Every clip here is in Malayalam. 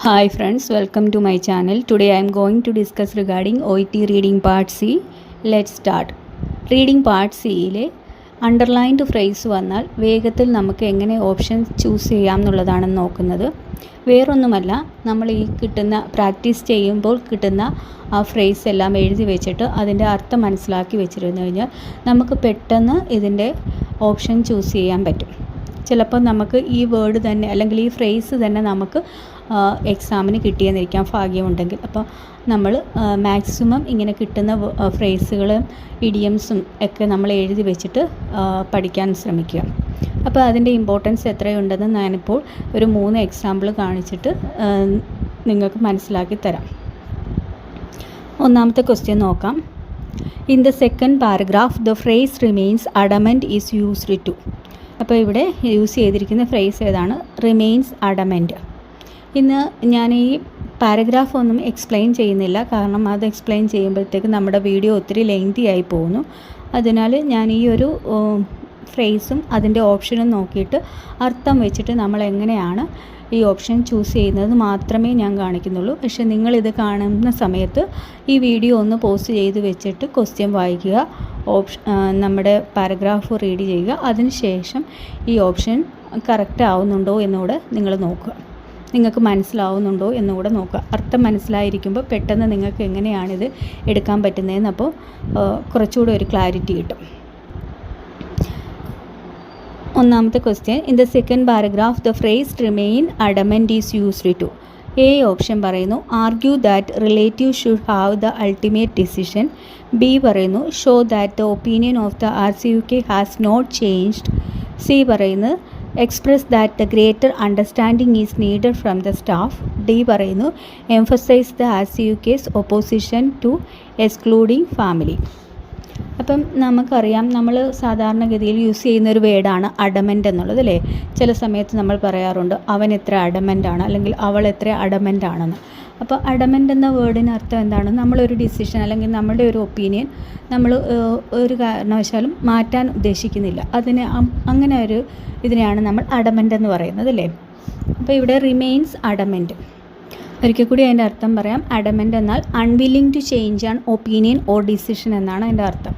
Hi friends, welcome to my channel. Today I am going to discuss regarding OET reading part C. Let's start. Reading part C യിലെ അണ്ടർലൈൻഡ് ഫ്രേസ് വന്നാൽ വേഗത്തിൽ നമുക്ക് എങ്ങനെ ഓപ്ഷൻ ചൂസ് ചെയ്യാം എന്നുള്ളതാണ് നോക്കുന്നത്. വേറൊന്നുമല്ല, നമ്മൾ ഈ കിട്ടുന്ന പ്രാക്ടീസ് ചെയ്യുമ്പോൾ കിട്ടുന്ന ആ ഫ്രേസ് എല്ലാം എഴുതി വെച്ചിട്ട് അതിൻ്റെ അർത്ഥം മനസ്സിലാക്കി വെച്ചിരുന്നു കഴിഞ്ഞാൽ നമുക്ക് പെട്ടെന്ന് ഇതിൻ്റെ ഓപ്ഷൻ ചൂസ് ചെയ്യാൻ പറ്റും. ചിലപ്പോൾ നമുക്ക് ഈ വേർഡ് തന്നെ അല്ലെങ്കിൽ ഈ ഫ്രേസ് തന്നെ നമുക്ക് എക്സാമിന് കിട്ടിയെന്നിരിക്കാം ഭാഗ്യമുണ്ടെങ്കിൽ. അപ്പോൾ നമ്മൾ മാക്സിമം ഇങ്ങനെ കിട്ടുന്ന ഫ്രേസുകളും ഇഡിയംസും ഒക്കെ നമ്മൾ എഴുതി വെച്ചിട്ട് പഠിക്കാൻ ശ്രമിക്കുക. അപ്പോൾ അതിൻ്റെ ഇമ്പോർട്ടൻസ് എത്രയുണ്ടെന്ന് ഞാനിപ്പോൾ ഒരു 3 എക്സാമ്പിൾ കാണിച്ചിട്ട് നിങ്ങൾക്ക് മനസ്സിലാക്കി തരാം. ഒന്നാമത്തെ ക്വസ്റ്റ്യൻ നോക്കാം. In the second paragraph the phrase remains adamant is used to. അപ്പോൾ ഇവിടെ യൂസ് ചെയ്തിരിക്കുന്ന ഫ്രേസ് ഏതാണ്? Remains adamant. ഇന്ന് ഞാൻ ഈ പാരഗ്രാഫ് ഒന്നും എക്സ്പ്ലെയിൻ ചെയ്യുന്നില്ല, കാരണം അത് എക്സ്പ്ലെയിൻ ചെയ്യുമ്പോഴത്തേക്ക് നമ്മുടെ വീഡിയോ ഒത്തിരി ലെങ്തി ആയി പോകുന്നു. അതിനാൽ ഞാൻ ഈ ഒരു ഫ്രേസും അതിൻ്റെ ഓപ്ഷനും നോക്കിയിട്ട് അർത്ഥം വെച്ചിട്ട് നമ്മൾ എങ്ങനെയാണ് ഈ ഓപ്ഷൻ ചൂസ് ചെയ്യുന്നത് മാത്രമേ ഞാൻ കാണിക്കുന്നുള്ളൂ. പക്ഷേ നിങ്ങളിത് കാണുന്ന സമയത്ത് ഈ വീഡിയോ ഒന്ന് പോസ്റ്റ് ചെയ്ത് വെച്ചിട്ട് ക്വസ്റ്റ്യൻ വായിക്കുക, നമ്മുടെ പാരഗ്രാഫ് റീഡ് ചെയ്യുക. അതിനുശേഷം ഈ ഓപ്ഷൻ കറക്റ്റ് ആവുന്നുണ്ടോ എന്നുകൂടെ നിങ്ങൾ നോക്കുക, നിങ്ങൾക്ക് മനസ്സിലാവുന്നുണ്ടോ എന്നുകൂടെ നോക്കുക. അർത്ഥം മനസ്സിലായിരിക്കുമ്പോൾ പെട്ടെന്ന് നിങ്ങൾക്ക് എങ്ങനെയാണിത് എടുക്കാൻ പറ്റുന്നതെന്ന് അപ്പോൾ കുറച്ചുകൂടെ ഒരു ക്ലാരിറ്റി കിട്ടും. ഒന്നാമത്തെ question, in the second paragraph the phrase remain adamant is used to. A option പറയുന്നു argue that relative should have the ultimate decision. B പറയുന്നു show that the opinion of the RCUK has not changed. C പറയുന്നു express that the greater understanding is needed from the staff. D പറയുന്നു emphasise the RCUK's opposition to excluding family. അപ്പം നമുക്കറിയാം, നമ്മൾ സാധാരണഗതിയിൽ യൂസ് ചെയ്യുന്നൊരു വേർഡാണ് അഡമൻ്റ് എന്നുള്ളത്, അല്ലേ? ചില സമയത്ത് നമ്മൾ പറയാറുണ്ട് അവൻ എത്ര അഡമൻ്റാണ് അല്ലെങ്കിൽ അവൾ എത്ര അഡമൻ്റാണെന്ന്. അപ്പോൾ അഡമൻ്റ് എന്ന വേർഡിന് അർത്ഥം എന്താണ്? നമ്മളൊരു ഡിസിഷൻ അല്ലെങ്കിൽ നമ്മുടെ ഒരു ഒപ്പീനിയൻ നമ്മൾ ഒരു കാരണവശാലും മാറ്റാൻ ഉദ്ദേശിക്കുന്നില്ല. അങ്ങനെ ഒരു ഇതിനെയാണ് നമ്മൾ അഡമൻ്റ് എന്ന് പറയുന്നത്, അല്ലേ? അപ്പോൾ ഇവിടെ റിമെയിൻസ് അഡമൻ്റ്. ഒരിക്കൽ കൂടി അതിൻ്റെ അർത്ഥം പറയാം. അഡമൻ്റ് എന്നാൽ unwilling to change an opinion or decision എന്നാണ് അതിൻ്റെ അർത്ഥം.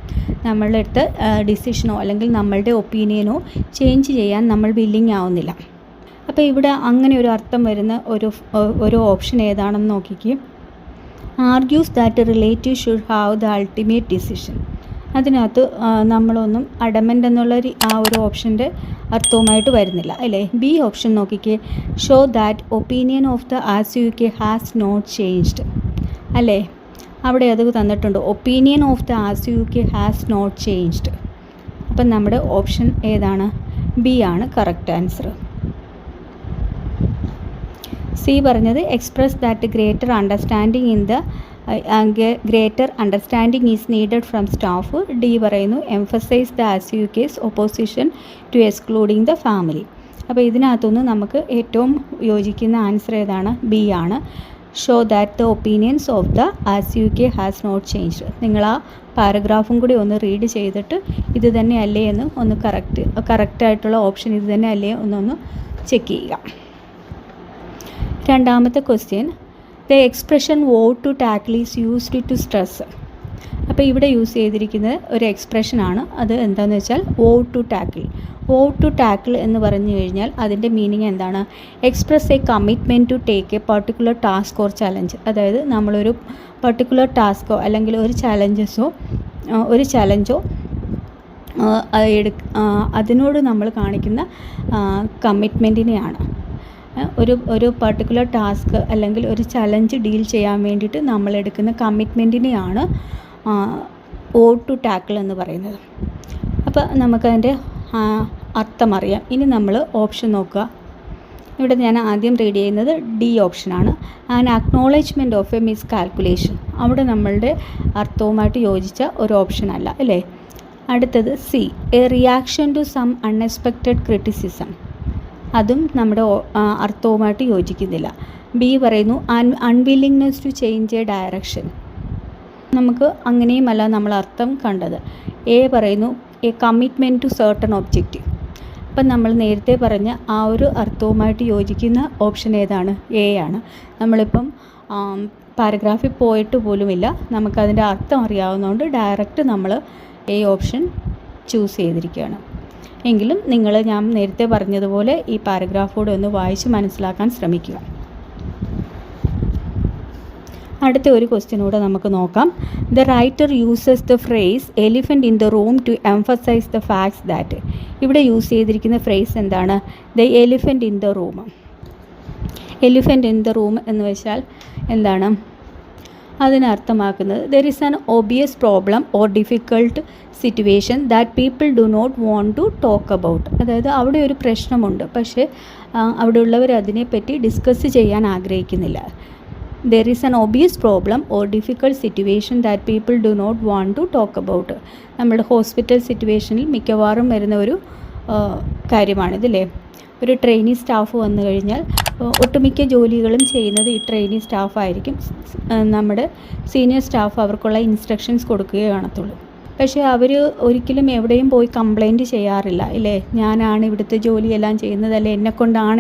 നമ്മളുടെ അടുത്ത് ഡിസിഷനോ അല്ലെങ്കിൽ നമ്മളുടെ ഒപ്പീനിയനോ ചേഞ്ച് ചെയ്യാൻ നമ്മൾ വില്ലിങ് ആവുന്നില്ല. അപ്പോൾ ഇവിടെ അങ്ങനെ ഒരു അർത്ഥം വരുന്ന ഒരു ഓപ്ഷൻ ഏതാണെന്ന് നോക്കിക്കുക. Argues that relative should have the ultimate decision. അതിനകത്ത് നമ്മളൊന്നും അഡമൻ്റ് എന്നുള്ള ആ ഒരു ഓപ്ഷൻ്റെ അർത്ഥവുമായിട്ട് വരുന്നില്ല, അല്ലേ? ബി ഓപ്ഷൻ നോക്കിക്കേ, show that opinion of the RCUK has not changed, അല്ലേ? അവിടെ അത് തന്നിട്ടുണ്ട്, opinion of the RCUK has not changed. അപ്പം നമ്മുടെ ഓപ്ഷൻ ഏതാണ്? ബി ആണ് കറക്റ്റ് ആൻസർ. സി പറഞ്ഞത് express that greater understanding is needed from staff. D പറയുന്നു emphasise the RCUK's opposition to excluding the family. അപ്പോൾ ഇതിനകത്തുനിന്ന് നമുക്ക് ഏറ്റവും യോജിക്കുന്ന ആൻസർ ഏതാണ്? ബി ആണ്. Show that the opinions of the RCUK has not changed. നിങ്ങൾ ആ പാരഗ്രാഫും കൂടി ഒന്ന് റീഡ് ചെയ്തിട്ട് ഇത് തന്നെ അല്ലേ എന്ന് ഒന്ന് കറക്റ്റായിട്ടുള്ള ഓപ്ഷൻ ഇത് തന്നെ അല്ലേ എന്നൊന്ന് ചെക്ക് ചെയ്യുക. രണ്ടാമത്തെ question, the expression vote to tackle is used to stress. അപ്പോൾ ഇവിടെ യൂസ് ചെയ്തിരിക്കുന്നത് ഒരു എക്സ്പ്രഷനാണ്. അത് എന്താണെന്ന് വെച്ചാൽ vote to tackle. Vote to tackle എന്ന് പറഞ്ഞു കഴിഞ്ഞാൽ അതിൻ്റെ മീനിങ് എന്താണ്? Express a commitment to take a particular task or challenge. അതായത് നമ്മളൊരു പർട്ടിക്കുലർ ടാസ്കോ അല്ലെങ്കിൽ ഒരു ചലഞ്ചോ അതിനോട് നമ്മൾ കാണിക്കുന്ന കമ്മിറ്റ്മെൻറ്റിനെയാണ്. ഒരു പർട്ടിക്കുലർ ടാസ്ക് അല്ലെങ്കിൽ ഒരു ചലഞ്ച് ഡീൽ ചെയ്യാൻ വേണ്ടിയിട്ട് നമ്മൾ എടുക്കുന്ന കമ്മിറ്റ്മെൻറ്റിനെയാണ് വോട്ട് ടു ടാക്കിൾ എന്ന് പറയുന്നത്. അപ്പോൾ നമുക്കതിൻ്റെ അർത്ഥം അറിയാം. ഇനി നമ്മൾ ഓപ്ഷൻ നോക്കുക. ഇവിടെ ഞാൻ ആദ്യം റീഡ് ചെയ്യുന്നത് ഡി ഓപ്ഷനാണ്. An acknowledgement of a miscalculation. അവിടെ നമ്മളുടെ അർത്ഥവുമായിട്ട് യോജിച്ച ഒരു ഓപ്ഷൻ അല്ല, അല്ലേ? അടുത്തത് C, a reaction to some unexpected criticism. അതും നമ്മുടെ അർത്ഥവുമായിട്ട് യോജിക്കുന്നില്ല. ബി പറയുന്നു unwillingness to change a direction. നമുക്ക് അങ്ങനെയുമല്ല നമ്മൾ അർത്ഥം കണ്ടത്. എ പറയുന്നു a commitment to certain objective. അപ്പം നമ്മൾ നേരത്തെ പറഞ്ഞ ആ ഒരു അർത്ഥവുമായിട്ട് യോജിക്കുന്ന ഓപ്ഷൻ ഏതാണ്? എ ആണ്. നമ്മളിപ്പം പാരഗ്രാഫിൽ പോയിട്ട് പോലുമില്ല, നമുക്കതിൻ്റെ അർത്ഥം അറിയാവുന്നതുകൊണ്ട് ഡയറക്റ്റ് നമ്മൾ എ ഓപ്ഷൻ ചൂസ് ചെയ്തിരിക്കുകയാണ്. എങ്കിലും ഞാൻ നേരത്തെ പറഞ്ഞതുപോലെ ഈ പാരഗ്രാഫോടെ ഒന്ന് വായിച്ച് മനസ്സിലാക്കാൻ ശ്രമിക്കുക. അടുത്ത ഒരു ക്വസ്റ്റ്യനൂടെ നമുക്ക് നോക്കാം. The writer uses the phrase elephant in the room to emphasise the facts that. ഇവിടെ യൂസ് ചെയ്തിരിക്കുന്ന ഫ്രേസ് എന്താണ്? The elephant in the room. Elephant in the room എന്ന് വെച്ചാൽ എന്താണ് അതിനർത്ഥമാക്കുന്നത്? There is an obvious problem or difficult situation that people do not want to talk about. അതായത് അവിടെ ഒരു പ്രശ്നമുണ്ട്, പക്ഷേ അവിടെ ഉള്ളവർ അതിനെപ്പറ്റി ഡിസ്കസ് ചെയ്യാൻ ആഗ്രഹിക്കുന്നില്ല. There is an obvious problem or difficult situation that people do not want to talk about. നമ്മുടെ ഹോസ്പിറ്റൽ സിറ്റുവേഷനിൽ മിക്കവാറും വരുന്ന ഒരു കാര്യമാണിതല്ലേ. ഒരു ട്രെയിനി സ്റ്റാഫ് വന്നു കഴിഞ്ഞാൽ ഒട്ടുമിക്ക ജോലികളും ചെയ്യുന്നത് ഈ ട്രെയിനി സ്റ്റാഫായിരിക്കും. നമ്മുടെ സീനിയർ സ്റ്റാഫ് അവർക്കുള്ള ഇൻസ്ട്രക്ഷൻസ് കൊടുക്കുകയേ കാണത്തുള്ളൂ. പക്ഷേ അവർ ഒരിക്കലും എവിടെയും പോയി കംപ്ലൈൻറ്റ് ചെയ്യാറില്ല, ഇല്ലേ? ഞാനാണ് ഇവിടുത്തെ ജോലിയെല്ലാം ചെയ്യുന്നത്, അല്ലെ എന്നെക്കൊണ്ടാണ്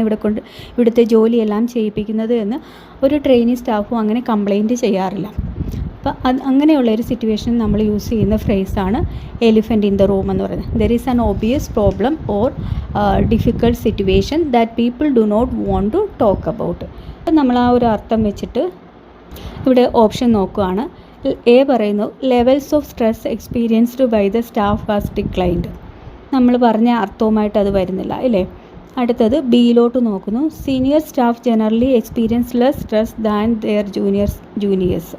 ഇവിടുത്തെ ജോലിയെല്ലാം ചെയ്യിപ്പിക്കുന്നത് എന്ന് ഒരു ട്രെയിനി സ്റ്റാഫും അങ്ങനെ കംപ്ലൈൻറ്റ് ചെയ്യാറില്ല. അപ്പം അങ്ങനെയുള്ളൊരു സിറ്റുവേഷൻ നമ്മൾ യൂസ് ചെയ്യുന്ന ഫ്രേസാണ് എലിഫൻറ്റ് ഇൻ ദ റൂം എന്ന് പറയുന്നത്. There is an obvious problem or difficult situation that people do not want to talk about. അപ്പം നമ്മൾ ആ ഒരു അർത്ഥം വെച്ചിട്ട് ഇവിടെ ഓപ്ഷൻ നോക്കുകയാണ്. എ പറയുന്നു levels of stress experienced by the staff was declined. നമ്മൾ പറഞ്ഞ അർത്ഥവുമായിട്ട് അത് വരുന്നില്ല, ഇല്ലേ? അടുത്തത് ബിയിലോട്ട് നോക്കുന്നു. Senior staff generally experience less stress than their juniors.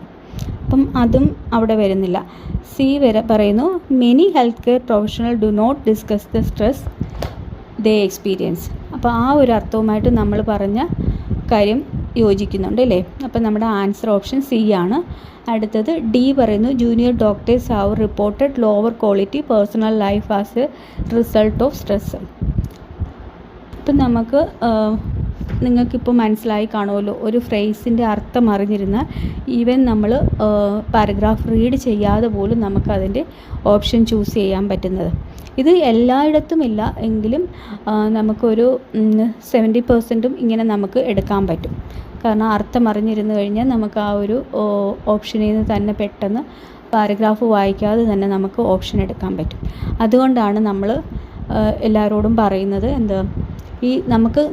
അപ്പം അതും അവിടെ വരുന്നില്ല. സി പറയുന്നു many health care professional do not discuss the stress they experience. അപ്പോൾ ആ ഒരു അർത്ഥവുമായിട്ട് നമ്മൾ പറഞ്ഞ കാര്യം യോജിക്കുന്നുണ്ട്, അല്ലേ? അപ്പം നമ്മുടെ ആൻസർ ഓപ്ഷൻ സി ആണ്. അടുത്തത് ഡി പറയുന്നു junior doctors have reported lower quality personal life as A result of stress. ഇപ്പം നിങ്ങൾക്കിപ്പോൾ മനസ്സിലായി കാണുമല്ലോ, ഒരു ഫ്രേസിൻ്റെ അർത്ഥം അറിഞ്ഞിരുന്നാൽ ഈവൻ നമ്മൾ പാരഗ്രാഫ് റീഡ് ചെയ്യാതെ പോലും നമുക്കതിൻ്റെ ഓപ്ഷൻ ചൂസ് ചെയ്യാൻ പറ്റുന്നത്. ഇത് എല്ലായിടത്തും ഇല്ല എങ്കിലും നമുക്കൊരു 70% ഇങ്ങനെ നമുക്ക് എടുക്കാൻ പറ്റും. കാരണം അർത്ഥം അറിഞ്ഞിരുന്നു കഴിഞ്ഞാൽ നമുക്ക് ആ ഒരു ഓപ്ഷനിൽ നിന്ന് തന്നെ പെട്ടെന്ന് പാരഗ്രാഫ് വായിക്കാതെ തന്നെ നമുക്ക് ഓപ്ഷൻ എടുക്കാൻ പറ്റും. അതുകൊണ്ടാണ് നമ്മൾ എല്ലാവരോടും പറയുന്നത്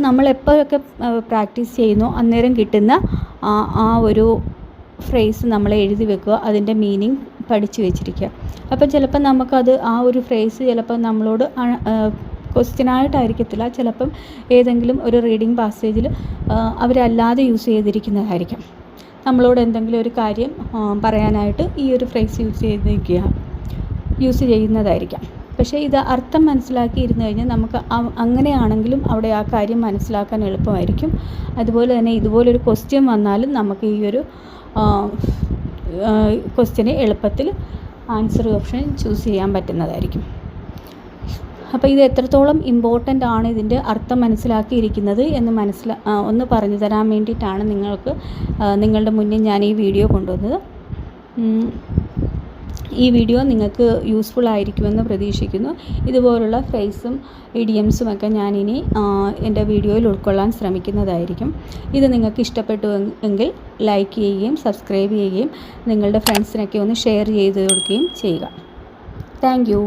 നമ്മൾ എപ്പോഴൊക്കെ പ്രാക്ടീസ് ചെയ്യുന്നോ അന്നേരം കിട്ടുന്ന ആ ഒരു ഫ്രേസ് നമ്മൾ എഴുതി വെക്കുക, അതിൻ്റെ മീനിങ് പഠിച്ചു വെച്ചിരിക്കുക. അപ്പം ചിലപ്പോൾ നമുക്കത് ആ ഒരു ഫ്രേസ് ചിലപ്പോൾ നമ്മളോട് ക്വസ്റ്റ്യനായിട്ടായിരിക്കത്തില്ല, ചിലപ്പം ഏതെങ്കിലും ഒരു റീഡിങ് പാസേജിൽ അവരല്ലാതെ യൂസ് ചെയ്തിരിക്കുന്നതായിരിക്കും. നമ്മളോട് എന്തെങ്കിലും ഒരു കാര്യം പറയാനായിട്ട് ഈ ഒരു ഫ്രേസ് യൂസ് ചെയ്യുന്നതായിരിക്കാം. പക്ഷേ ഇത് അർത്ഥം മനസ്സിലാക്കിയിരുന്നു കഴിഞ്ഞാൽ നമുക്ക് അങ്ങനെയാണെങ്കിലും അവിടെ ആ കാര്യം മനസ്സിലാക്കാൻ എളുപ്പമായിരിക്കും. അതുപോലെ തന്നെ ഇതുപോലൊരു ക്വസ്റ്റ്യൻ വന്നാലും നമുക്ക് ഈ ഒരു ക്വസ്റ്റ്യന് എളുപ്പത്തിൽ ആൻസർ ഓപ്ഷൻ ചൂസ് ചെയ്യാൻ പറ്റുന്നതായിരിക്കും. അപ്പോൾ ഇത് എത്രത്തോളം ഇമ്പോർട്ടൻ്റ് ആണ് ഇതിൻ്റെ അർത്ഥം മനസ്സിലാക്കിയിരിക്കുന്നത് എന്ന് ഒന്ന് പറഞ്ഞു തരാൻ വേണ്ടിയിട്ടാണ് നിങ്ങളുടെ മുന്നിൽ ഞാൻ ഈ വീഡിയോ കൊണ്ടുവന്നത്. ഈ വീഡിയോ നിങ്ങൾക്ക് യൂസ്ഫുൾ ആയിരിക്കുമെന്ന് പ്രതീക്ഷിക്കുന്നു. ഇതുപോലുള്ള ഫ്രേസും ഇഡിയംസും ഒക്കെ ഞാനിനി എൻ്റെ വീഡിയോയിൽ ഉൾക്കൊള്ളാൻ ശ്രമിക്കുന്നതായിരിക്കും. ഇത് നിങ്ങൾക്ക് ഇഷ്ടപ്പെട്ടു എങ്കിൽ ലൈക്ക് ചെയ്യുകയും സബ്സ്ക്രൈബ് ചെയ്യുകയും നിങ്ങളുടെ ഫ്രണ്ട്സിനൊക്കെ ഒന്ന് ഷെയർ ചെയ്ത് കൊടുക്കുകയും ചെയ്യുക. Thank you.